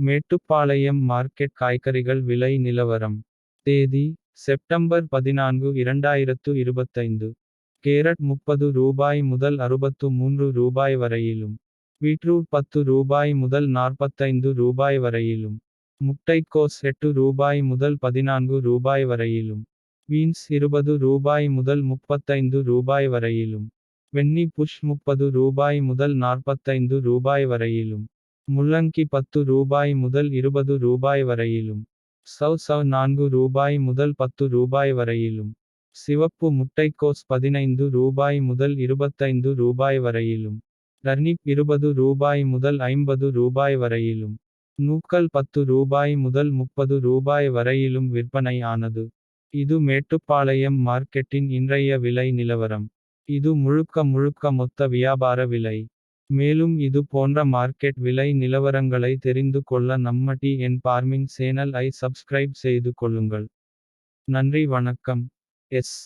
Mettupalayam market காய்கறிகள் விலை நிலவரம். தேதி செப்டம்பர் 14 2025. கேரட் ரூபாய் 30 முதல் ரூபாய் 63 வரையிலும். பீட்ரூட் ரூபாய் 10 முதல் ரூபாய் 45 வரையிலும். முட்டைக்கோஸ் ரூபாய் 8 முதல் ரூபாய் 14 வரையிலும். பீன்ஸ் ரூபாய் 20 முதல் ரூபாய் 35 வரையிலும். வெண்ணி புஷ் ரூபாய் 30 முதல் ரூபாய் 45 வரையிலும். முள்ளங்கி ரூபாய் 10 முதல் ரூபாய் 20 வரையிலும். சவ் ரூபாய் 4 முதல் ரூபாய் 10 வரையிலும். சிவப்பு முட்டைக்கோஸ் ரூபாய் 15 முதல் ரூபாய் 25 வரையிலும். டர்னிப் ரூபாய் 20 முதல் ரூபாய் 50 வரையிலும். நூக்கல் ரூபாய் 10 முதல் ரூபாய் 30 வரையிலும் விற்பனை ஆனது. இது மேட்டுப்பாளையம் மார்க்கெட்டின் இன்றைய விலை நிலவரம். இது முழுக்க மொத்த வியாபார விலை. மேலும் இது போன்ற மார்க்கெட் விலை நிலவரங்களை தெரிந்து கொள்ள நம்ம TN Farming சேனல் ஐ சப்ஸ்கிரைப் செய்து கொள்ளுங்கள். நன்றி வணக்கம். எஸ்.